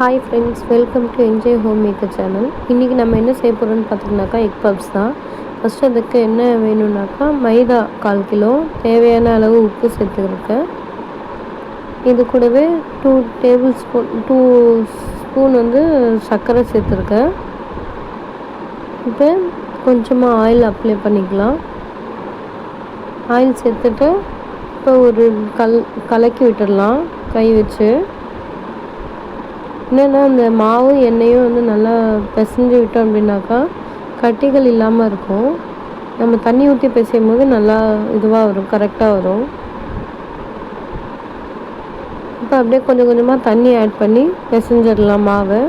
Hi friends, welcome to enjoy home maker channel. இன்றைக்கி நம்ம என்ன செய்ய போகிறோம்னு பார்த்தீங்கன்னாக்கா எக் பப்ஸ் தான். ஃபஸ்ட்டு அதுக்கு என்ன வேணும்னாக்கா மைதா 1/4 கிலோ, தேவையான அளவு உப்பு சேர்த்துருக்கேன். இது கூடவே 2 ஸ்பூன் சர்க்கரை சேர்த்துருக்கேன். இப்போ கொஞ்சமாக ஆயில் அப்ளை பண்ணிக்கலாம். ஆயில் சேர்த்துட்டு இப்போ ஒரு கலக்கி விட்டுடலாம் கை வச்சு. என்னென்னா அந்த மாவும் எண்ணெயும் நல்லா பிசைஞ்சு விட்டோம் அப்படின்னாக்கா கட்டிகள் இல்லாமல் இருக்கும். நம்ம தண்ணி ஊற்றி பிசையும் போது நல்லா இதுவாக வரும், கரெக்டாக வரும். இப்போ அப்படியே கொஞ்சம் கொஞ்சமாக தண்ணி ஆட் பண்ணி பிசைஞ்சிடலாம் மாவை.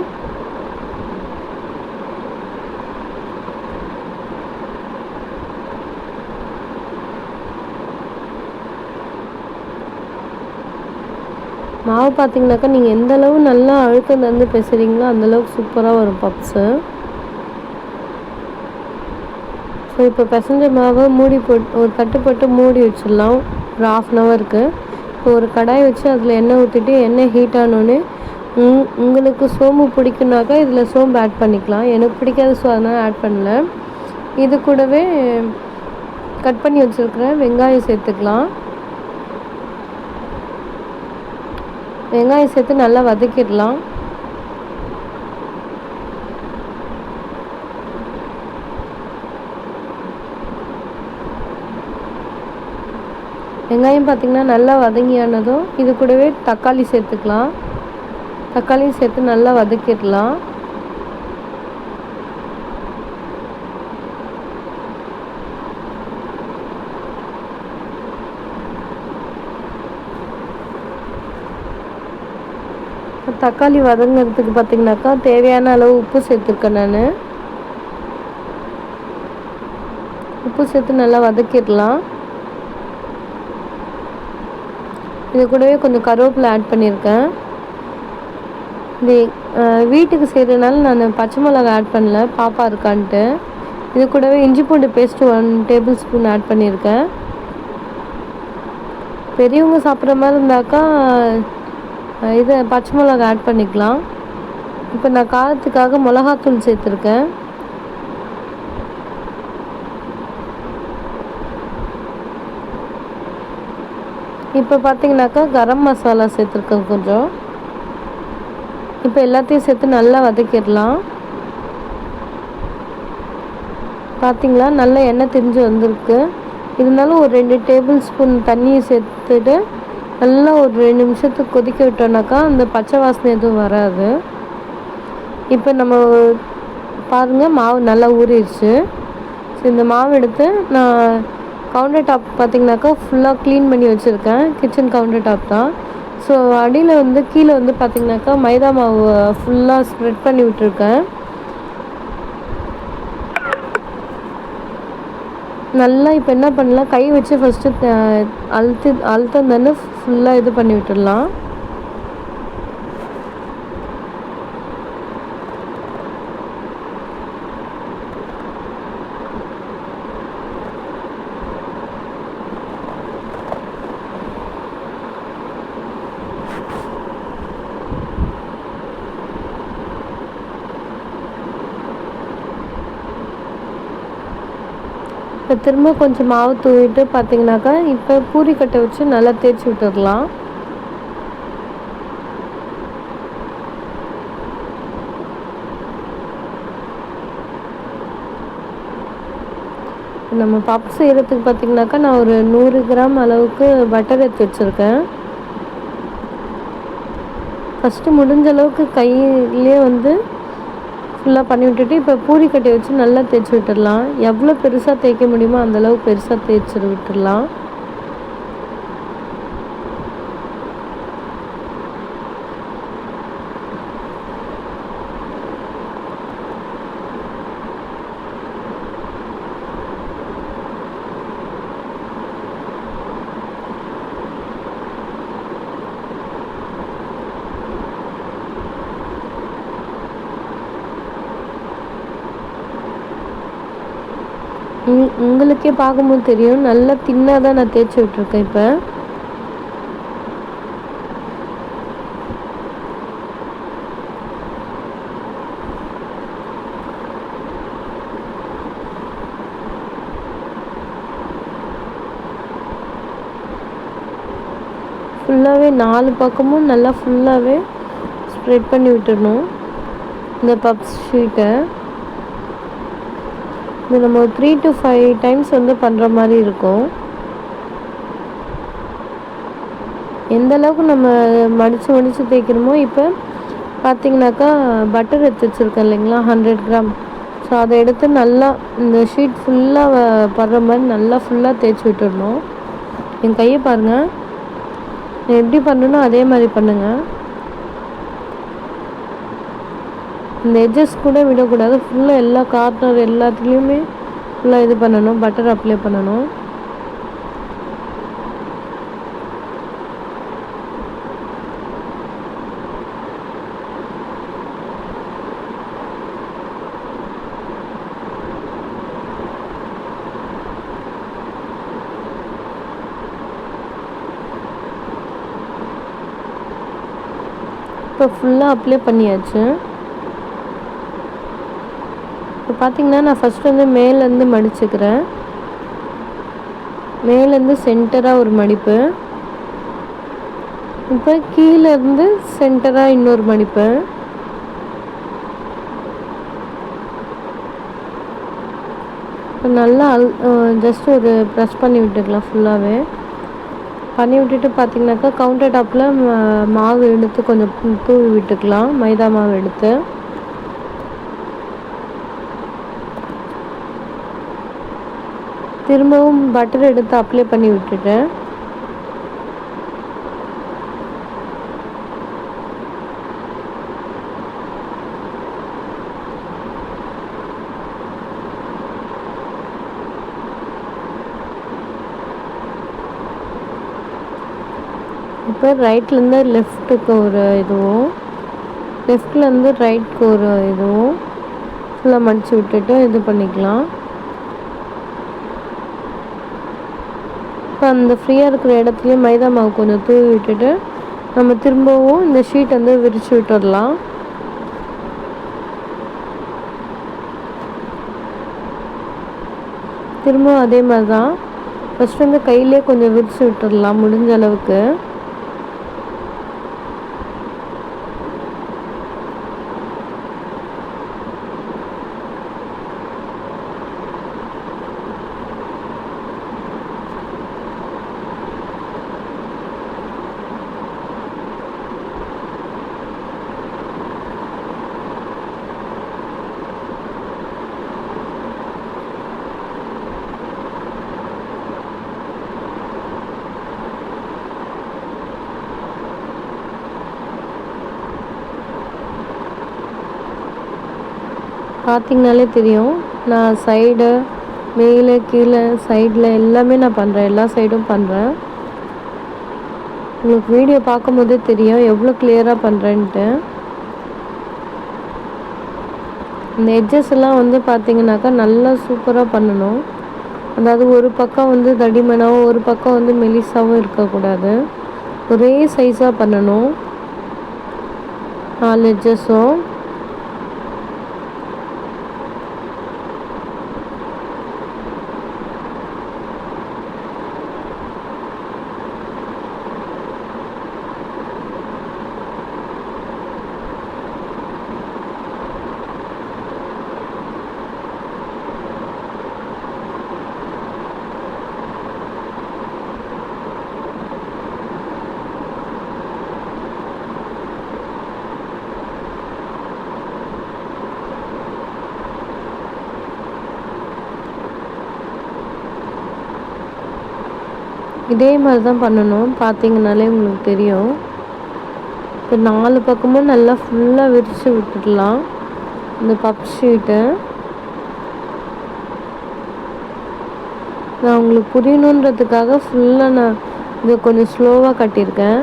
மாவு பார்த்தீங்கன்னாக்கா நீங்கள் எந்த அளவு நல்லா அழுத்தம் தந்து பிசைறீங்களோ அந்தளவுக்கு சூப்பராக வரும் பப்ஸு. ஸோ இப்போ பிசைஞ்ச மாவை ஒரு தட்டு போட்டு மூடி வச்சிடலாம் ஒரு 1/2 ஹவருக்கு. இப்போ ஒரு கடாய் வச்சு அதில் எண்ணெய் ஊற்றிட்டு எண்ணெய் ஹீட் ஆனோடனே உங்களுக்கு சோம்பு பிடிக்குனாக்கா இதில் சோம்பு ஆட் பண்ணிக்கலாம். எனக்கு பிடிக்காது, ஸோ அதனால் ஆட் பண்ணல. இது கூடவே கட் பண்ணி வச்சுருக்கிற வெங்காயம் சேர்த்துக்கலாம். வெங்காயம் சேர்த்து நல்லா வதக்கிடலாம். வெங்காயம் பார்த்திங்கன்னா நல்லா வதங்கியானதும் இது கூடவே தக்காளி சேர்த்துக்கலாம். தக்காளியும் சேர்த்து நல்லா வதக்கிடலாம். தக்காளி வதங்கிறதுக்கு பார்த்திங்கனாக்கா தேவையான அளவு உப்பு சேர்த்துருக்கேன் நான். உப்பு சேர்த்து நல்லா வதக்கிடலாம். இது கூடவே கொஞ்சம் கருவேப்பிலை ஆட் பண்ணியிருக்கேன். இது வீட்டுக்கு செய்கிறதுனால நான் பச்சை மிளகாய் ஆட் பண்ணல, பாப்பா இருக்கான்ட்டு. இது கூடவே இஞ்சி பூண்டு பேஸ்ட்டு 1 டேபிள் ஸ்பூன் ஆட் பண்ணியிருக்கேன். பெரியவங்க சாப்பிட்ற மாதிரி இருந்தாக்கா இது பச்சை மிளகாய் ஆட் பண்ணிக்கலாம். இப்போ நான் காரத்துக்காக மிளகாத்தூள் சேர்த்துருக்கேன். இப்போ பார்த்தீங்கன்னாக்கா கரம் மசாலா சேர்த்துருக்கேன் கொஞ்சம். இப்போ எல்லாத்தையும் சேர்த்து நல்லா வதக்கிடலாம். பார்த்திங்களா, நல்லா எண்ணெய் திரிஞ்சு வந்திருக்கு. இருந்தாலும் ஒரு 2 டேபிள் ஸ்பூன் தண்ணியை சேர்த்துட்டு நல்லா ஒரு 2 நிமிஷத்துக்கு கொதிக்க விட்டோம்னாக்கா அந்த பச்சை வாசனை எதுவும் வராது. இப்போ நம்ம பாருங்கள், மாவு நல்லா ஊறிடுச்சு. ஸோ இந்த மாவு எடுத்து நான் கவுண்டர் டாப் பார்த்திங்கனாக்கா ஃபுல்லாக க்ளீன் பண்ணி வச்சுருக்கேன். கிச்சன் கவுண்டர் டாப் தான். ஸோ அடியில் கீழே பார்த்திங்கனாக்கா மைதா மாவு ஃபுல்லாக ஸ்ப்ரெட் பண்ணி விட்டுருக்கேன். நல்லா இப்போ என்ன பண்ணலாம், கை வச்சு ஃபஸ்ட்டு அழுத்தம் தானே ஃபுல்லாக இது பண்ணி விட்டுடலாம். இப்போ திரும்ப கொஞ்சம் மாவு தூவிட்டு பார்த்திங்கனாக்கா இப்போ பூரிக்கட்டை வச்சு நல்லா தேய்ச்சி விட்டுடலாம். நம்ம பப்ஸ் செய்கிறதுக்கு பார்த்திங்கனாக்கா நான் ஒரு 100 கிராம் அளவுக்கு பட்டர் எடுத்து வச்சுருக்கேன். ஃபஸ்ட்டு முடிஞ்ச அளவுக்கு கையிலே ஃபுல்லாக பண்ணி விட்டுட்டு இப்போ பூரிக்கட்டை வச்சு நல்லா தேய்ச்சி விட்டுடலாம். எவ்வளோ பெருசாக தேய்க்க முடியுமோ அந்தளவுக்கு பெருசாக தேய்ச்சி விட்டுடலாம். உங்களுக்கே பார்க்கும்போது தெரியும், நல்லா தின்னாக தான் நான் தேய்ச்சி விட்டுருக்கேன். இப்போ ஃபுல்லாகவே 4 பக்கமும் நல்லா ஃபுல்லாகவே ஸ்ப்ரெட் பண்ணி விட்டுடணும் இந்த பப்ஸ் ஷீட்டை. இது நம்ம 3 to 5 டைம்ஸ் வந்து பண்ணுற மாதிரி இருக்கும். எந்த அளவுக்கு நம்ம மடித்து தேய்க்கணுமோ. இப்போ பார்த்திங்கனாக்கா பட்டர் எடுத்து வச்சுருக்கேன் இல்லைங்களா, 100 கிராம். ஸோ அதை எடுத்து நல்லா இந்த ஷீட் ஃபுல்லாக படுற மாதிரி நல்லா ஃபுல்லாக தேய்ச்சி விட்டுடணும். என் கையை பாருங்கள், நான் எப்படி பண்ணணும் அதே மாதிரி பண்ணுங்கள். இந்த எட்ஜஸ் கூட விடக்கூடாது, ஃபுல்லாக எல்லா கார்னர் எல்லாத்துலேயுமே ஃபுல்லாக இது பண்ணணும், பட்டர் அப்ளை பண்ணணும். இப்போ ஃபுல்லாக அப்ளை பண்ணியாச்சு. இப்போ பார்த்திங்கன்னா நான் ஃபஸ்ட்டு வந்து மேலேருந்து மடிச்சுக்கிறேன். மேலேருந்து சென்டராக ஒரு மடிப்பு, இப்போ கீழேருந்து சென்டராக இன்னொரு மடிப்பு. நல்லா ஜஸ்ட் ஒரு ப்ரெஸ் பண்ணி விட்டுக்கலாம். ஃபுல்லாகவே பண்ணி விட்டுட்டு பார்த்திங்கனாக்கா கவுண்டர் டாப்பில் மாவு எடுத்து கொஞ்சம் தூவி விட்டுக்கலாம், மைதா மாவு எடுத்து. திரும்பவும் பட்டர் எடுத்து அப்ளை பண்ணி விட்டுட்டேன். இப்போ ரைட்லேருந்து லெஃப்ட்டுக்கு ஒரு இதுவும், லெஃப்ட்லேருந்து ரைட்டுக்கு ஒரு இதுவும் ஃபுல்லாக மடித்து விட்டுட்டு இது பண்ணிக்கலாம். இப்போ அந்த ஃப்ரீயாக இருக்கிற இடத்துலையும் மைதா மாவு கொஞ்சம் தூவி விட்டுட்டு நம்ம திரும்பவும் இந்த ஷீட் வந்து விரித்து விட்டுடலாம். திரும்பவும் அதே மாதிரி தான் ஃபஸ்ட்டு வந்து கையிலே கொஞ்சம் விரித்து விட்டுடலாம் முடிஞ்ச அளவுக்கு. பார்த்திங்கனாலே தெரியும், நான் சைடு மேலே கீழே சைடில் எல்லாமே நான் பண்ணுறேன், எல்லா சைடும் பண்ணுறேன். உங்களுக்கு வீடியோ பார்க்கும்போதே தெரியும் எவ்வளோ கிளியராக பண்ணுறேன்ட்டு. இந்த எட்ஜஸ் எல்லாம் வந்து பார்த்திங்கனாக்கா நல்லா சூப்பராக பண்ணணும். அதாவது ஒரு பக்கம் வந்து தடிமனாகவும் ஒரு பக்கம் வந்து மெலிசாகவும் இருக்கக்கூடாது, ஒரே சைஸாக பண்ணணும் 4 எட்ஜஸும். இதே மாதிரி தான் பண்ணணும், பார்த்திங்கனாலே உங்களுக்கு தெரியும். இப்போ 4 பக்கமும் நல்லா ஃபுல்லாக விரித்து விட்டுடலாம் இந்த பப் ஷீட்டை. நான் உங்களுக்கு புரியணுன்றதுக்காக ஃபுல்லாக நான் இதை கொஞ்சம் ஸ்லோவாக கட்டியிருக்கேன்.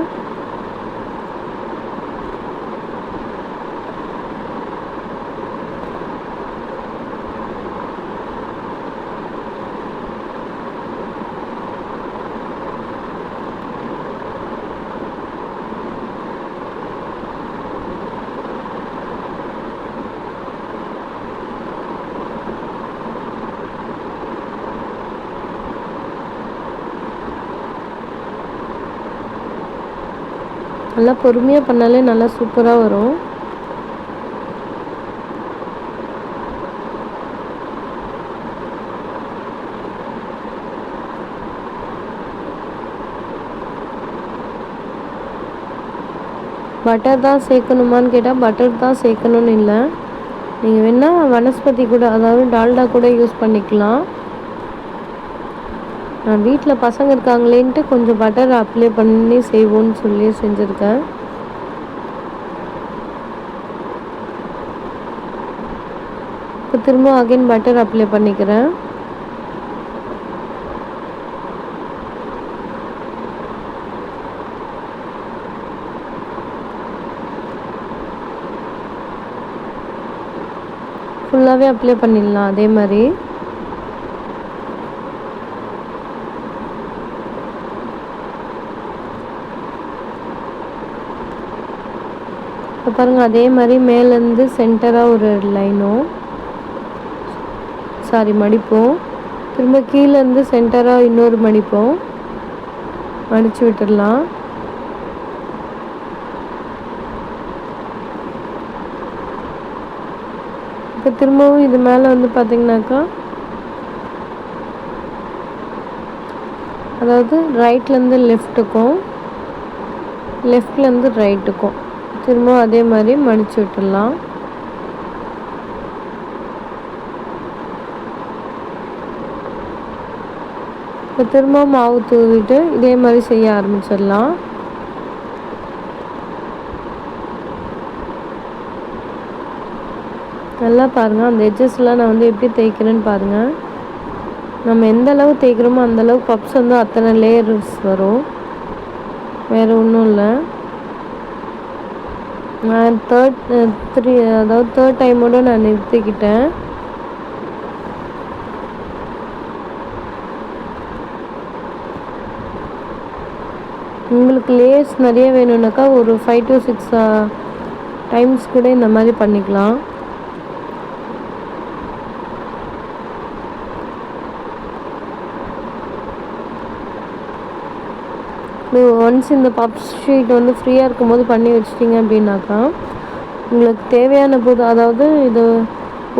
நல்லா பொறுமையாக பண்ணாலே நல்லா சூப்பராக வரும். பட்டர் தான் சேர்க்கணுமான்னு கேட்டால் பட்டர் தான் சேர்க்கணுன்னு இல்லை. நீங்கள் வேணால் வனஸ்பதி கூட, அதாவது டால்டா கூட யூஸ் பண்ணிக்கலாம். நான் வீட்டில் பசங்க இருக்காங்களேன்ட்டு கொஞ்சம் பட்டர் அப்ளை பண்ணி செய்வோன்னு சொல்லி செஞ்சுருக்கேன். இப்போ திரும்ப அகைன் பட்டர் அப்ளை பண்ணிக்கிறேன். ஃபுல்லாகவே அப்ளை பண்ணிடலாம் அதே மாதிரி. இப்போ பாருங்கள், அதே மாதிரி மேலேருந்து சென்டராக ஒரு லைனும் மடிப்போம். திரும்ப கீழேருந்து சென்டராக இன்னொரு மடிப்போம், மடித்து விட்டுடலாம். இப்போ திரும்பவும் இது மேலே வந்து பார்த்திங்கனாக்கா, அதாவது ரைட்லேருந்து லெஃப்ட்டுக்கும் லெஃப்ட்லேருந்து ரைட்டுக்கும் திரும்பவும் அதே மாதிரி மடித்து விட்டுடலாம். இப்போ திரும்பவும் மாவு தூவிட்டு இதே மாதிரி செய்ய ஆரம்பிச்சிடலாம். நல்லா பாருங்கள், அந்த எட்ஜஸ்லாம் நான் வந்து எப்படி தேய்க்கிறேன்னு பாருங்கள். நம்ம எந்த அளவு தேய்க்கிறோமோ அந்தளவு பப்ஸ் வந்து அத்தனை லேயர்ஸ் வரும், வேறு ஒன்றும் இல்லை. நான் தேர்ட் டைமோடு நான் நிறுத்திக்கிட்டேன். உங்களுக்கு லேயர்ஸ் நிறைய வேணும்னாக்கா ஒரு 5 to 6 டைம்ஸ் கூட இந்த மாதிரி பண்ணிக்கலாம். ஒன்ஸ் இந்த பப் ஷீட் வந்து ஃப்ரீயாக இருக்கும்போது பண்ணி வச்சிட்டிங்க அப்படின்னாக்கா, உங்களுக்கு தேவையான போது, அதாவது இது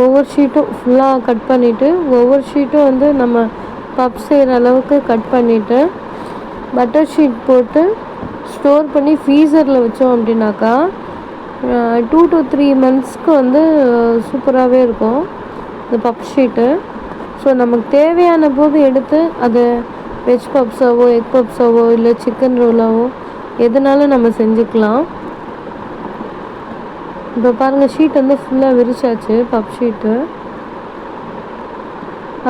ஒவ்வொரு ஷீட்டும் ஃபுல்லாக கட் பண்ணிவிட்டு, ஒவ்வொரு ஷீட்டும் வந்து நம்ம பப் செய்கிற அளவுக்கு கட் பண்ணிவிட்டு பட்டர் ஷீட் போட்டு ஸ்டோர் பண்ணி ஃப்ரீசரில் வச்சோம் அப்படின்னாக்கா 2 to 3 monthsக்கு வந்து சூப்பராகவே இருக்கும் இந்த பப் ஷீட்டு. ஸோ நமக்கு தேவையான போது எடுத்து அதை வெஜ் பப்ஸாவோ எக் பப்ஸாவோ இல்லை சிக்கன் ரோலாவோ எதுனாலும் நம்ம செஞ்சுக்கலாம். இப்போ பாருங்கள், ஷீட் வந்து ஃபுல்லாக விரிச்சாச்சு பப் ஷீட்டு.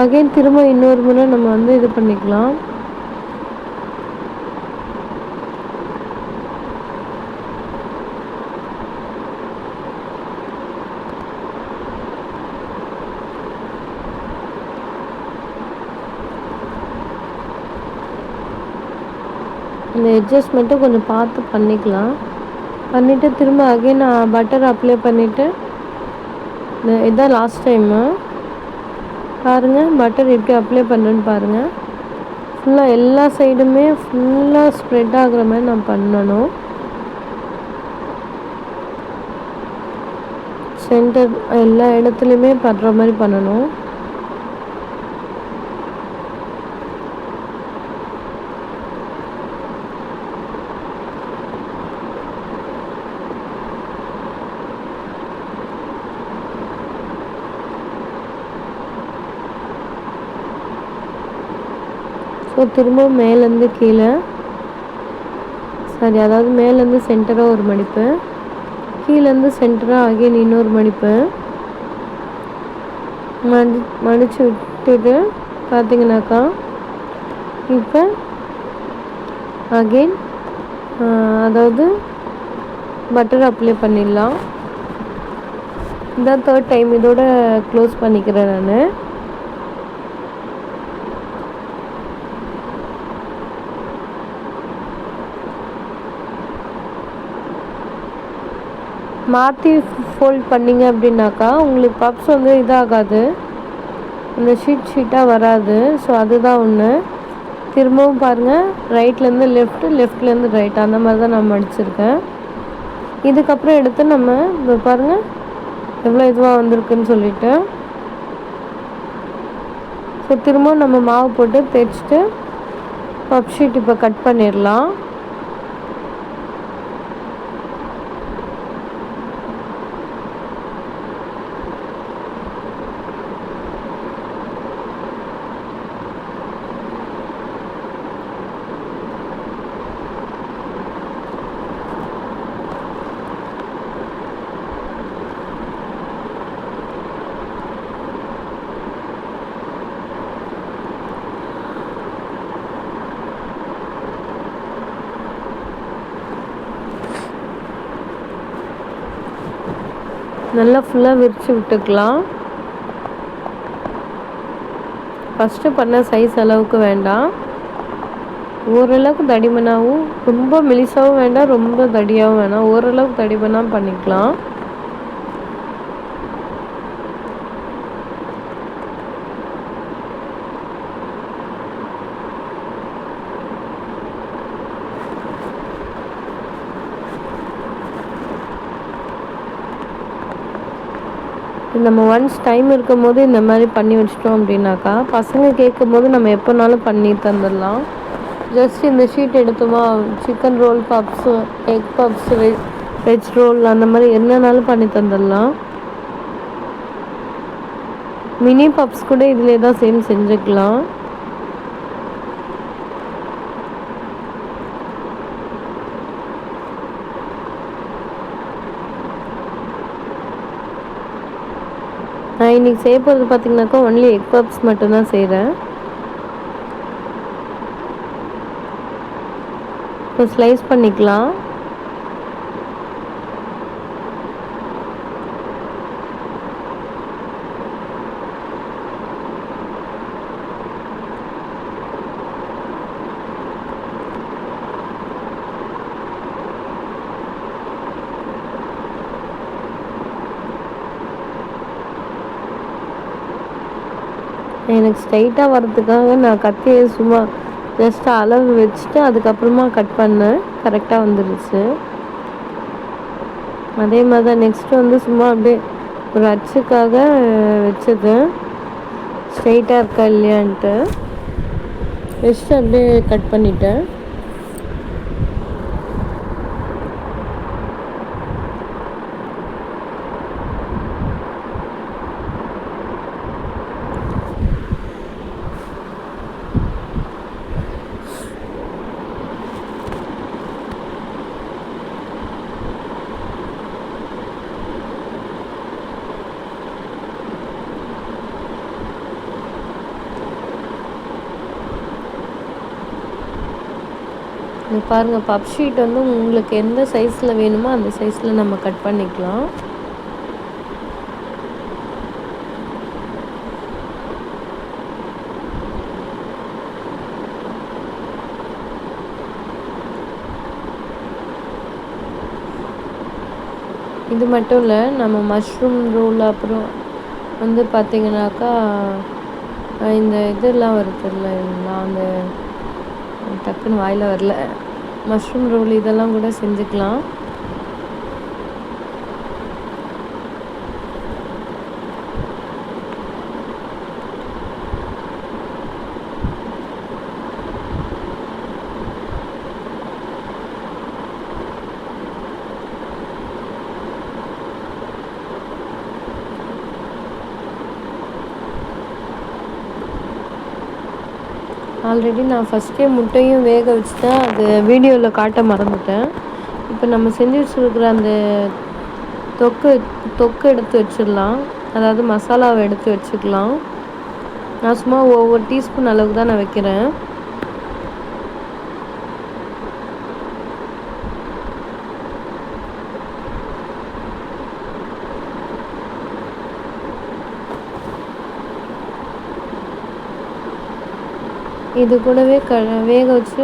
அகைன் திரும்ப இன்னொரு முறை நம்ம வந்து இது பண்ணிக்கலாம். இந்த எட்ஜஸ் மட்டும் கொஞ்சம் பார்த்து பண்ணிக்கலாம். பண்ணிவிட்டு திரும்ப அகைன் பட்டர் அப்ளை பண்ணிவிட்டு, இதுதான் லாஸ்ட் டைமு. பாருங்கள் பட்டர் எப்படி அப்ளை பண்ணுறேன்னு பாருங்கள். ஃபுல்லாக எல்லா சைடுமே ஃபுல்லாக ஸ்ப்ரெட் ஆகுற மாதிரி நான் பண்ணணும். சென்டர் எல்லா இடத்துலையுமே படுற மாதிரி பண்ணணும். ஸோ திரும்பவும் மேலேருந்து கீழே, அதாவது மேலேருந்து சென்டராக ஒரு மடிப்பு, கீழேருந்து சென்டராக அகைன் இன்னொரு மடிப்பு மடித்து விட்டுட்டு பார்த்தீங்கன்னாக்கா, இப்போ அகைன் அதாவது பட்டர் அப்ளை பண்ணிடலாம். இதான் தேர்ட் டைம், இதோட க்ளோஸ் பண்ணிக்கிறேன் நான். மாற்றி ஃபோல்ட் பண்ணிங்க அப்படின்னாக்கா உங்களுக்கு பப்ஸ் வந்து இதாகாது, அந்த ஷீட்டாக வராது. ஸோ அதுதான் ஒன்று. திரும்பவும் பாருங்கள், ரைட்லேருந்து லெஃப்ட்டு, லெஃப்ட்லேருந்து ரைட் அந்த மாதிரி தான் நான் மடிச்சிருக்கேன். இதுக்கப்புறம் எடுத்து நம்ம இப்போ பாருங்கள் எவ்வளோ இதுவாக வந்திருக்குன்னு சொல்லிட்டு. ஸோ திரும்பவும் நம்ம மாவு போட்டு தேய்ச்சிட்டு பப் ஷீட் இப்போ கட் பண்ணிடலாம். நல்லா ஃபுல்லாக விரித்து விட்டுக்கலாம். ஃபஸ்ட்டு பண்ண சைஸ் அளவுக்கு வேண்டாம், ஓரளவுக்கு தடிமனாகவும், ரொம்ப மெலிசாகவும் வேண்டாம், ரொம்ப தடியாகவும் வேணாம், ஓரளவுக்கு தடிமனாக பண்ணிக்கலாம். நம்ம ஒன்ஸ் டைம் இருக்கும் போது இந்த மாதிரி பண்ணி வச்சிட்டோம் அப்படின்னாக்கா, பசங்க கேட்கும் போது நம்ம எப்போனாலும் பண்ணி தந்துடலாம். ஜஸ்ட் இந்த ஷீட் எடுத்தோமா, chicken roll, puffs, egg puffs, veg roll அந்த மாதிரி என்னன்னாலும் பண்ணி தந்துடலாம். மினி பப்ஸ் கூட இதிலே தான் செஞ்சுக்கலாம். நான் இன்றைக்கி செய்ய போகிறது பார்த்திங்கனாக்கா ஒன்லி எக் பப்ஸ் மட்டும்தான் செய்கிறேன். இப்போ ஸ்லைஸ் பண்ணிக்கலாம். எனக்கு ஸ்ட்ரைட்டாக வர்றதுக்காக நான் கத்தியை சும்மா ஜஸ்ட் அளவு வச்சுட்டு அதுக்கப்புறமா கட் பண்ணேன், கரெக்டாக வந்துடுச்சு. அதே மாதிரி தான் நெக்ஸ்ட்டு வந்து சும்மா அப்படியே ஒரு அச்சுக்காக வச்சது, ஸ்ட்ரைட்டாக இருக்கா இல்லையான்ட்டு வச்சுட்டு அப்படியே கட் பண்ணிட்டேன். இது பாருங்கள், பப் ஷீட் வந்து உங்களுக்கு எந்த சைஸில் வேணுமோ அந்த சைஸில் நம்ம கட் பண்ணிக்கலாம். இது மட்டும் இல்லை, நம்ம மஷ்ரூம் ரோல் அப்புறம் வந்து பார்த்திங்கனாக்கா இந்த இதெல்லாம் வருது இல்லைங்களா, அந்த டக்குன்னு வாயில் வரல, மஷ்ரூம் ரோல் இதெல்லாம் கூட செஞ்சுக்கலாம். ஆல்ரெடி நான் ஃபஸ்ட்டே முட்டையும் வேக வச்சுட்டேன், அது வீடியோவில் காட்ட மறந்துட்டேன். இப்போ நம்ம செஞ்சு வச்சுருக்கிற அந்த தொக்கு எடுத்து வச்சிடலாம், அதாவது மசாலாவை எடுத்து வச்சுக்கலாம். நான் சும்மா ஒவ்வொரு டீஸ்பூன் அளவுக்கு தான் நான் வைக்கிறேன். இது கூடவே வேக வச்சு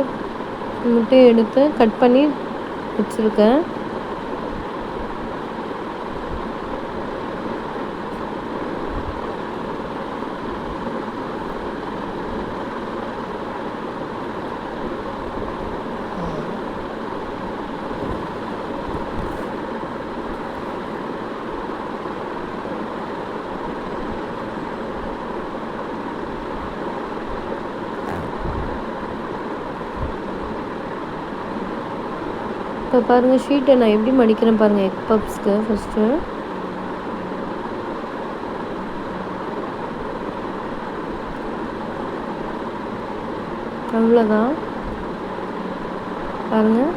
முட்டையை எடுத்து கட் பண்ணி வச்சுருக்கேன். இப்போ பாருங்கள் ஷீட்டை நான் எப்படி மடிக்கிறேன் பாருங்கள் எக் பப்ஸ்க்கு ஃபஸ்ட்டு. அவ்வளோதான் பாருங்கள்.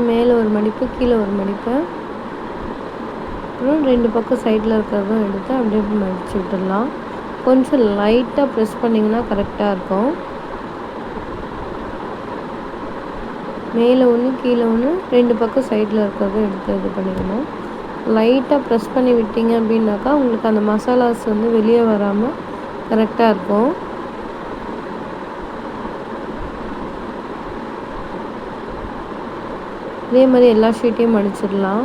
மேலே ஒரு மடிப்பு கீழே ஒரு மடிப்பு, அப்புறம் 2 பக்கம் சைடில் இருக்கிறதும் எடுத்து அப்படியே மடித்து விட்டுடலாம். கொஞ்சம் லைட்டாக ப்ரெஸ் பண்ணிங்கன்னா கரெக்டாக இருக்கும். மேலே ஒன்று கீழே ஒன்று 2 பக்கம் சைடில் இருக்கிறதும் எடுத்து இது பண்ணிக்கணும். லைட்டாக ப்ரெஸ் பண்ணி விட்டீங்க அப்படின்னாக்கா உங்களுக்கு அந்த மசாலாஸ் வந்து வெளியே வராமல் கரெக்டாக இருக்கும். இதே மாதிரி எல்லா ஷீட்டையும் மடிச்சிடலாம்.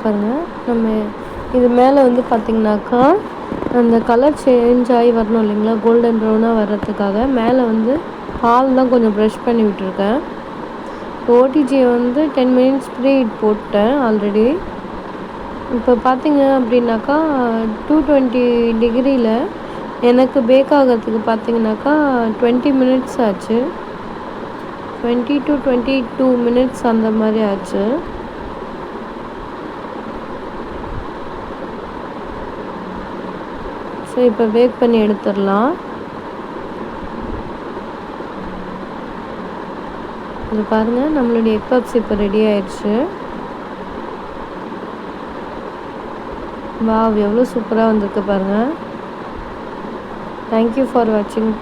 பாருங்கள், நம்ம இது மேலே வந்து பார்த்திங்கனாக்கா அந்த கலர் சேஞ்ச் ஆகி வரணும் இல்லைங்களா, கோல்டன் ப்ரௌனாக வர்றதுக்காக மேலே வந்து பால் தான் கொஞ்சம் ப்ரஷ் பண்ணி விட்டுருக்கேன். ஓடிஜியை வந்து 10 மினிட்ஸ் ப்ரீ ஹீட் போட்டேன் ஆல்ரெடி. இப்போ பார்த்திங்க அப்படின்னாக்கா 220 டிகிரியில் எனக்கு பேக் ஆகிறதுக்கு பார்த்திங்கனாக்கா 20 மினிட்ஸ் ஆச்சு. 20 to 22 மினிட்ஸ் அந்த மாதிரி ஆச்சு. ஸோ இப்போ பேக் பண்ணி எடுத்துடலாம். இது பாருங்கள், நம்மளுடைய எக் பப்ஸ் இப்போ ரெடி ஆயிடுச்சு. வாவ், எவ்வளோ சூப்பராக வந்திருக்கு பாருங்கள். தேங்க்யூ ஃபார் வாட்சிங்.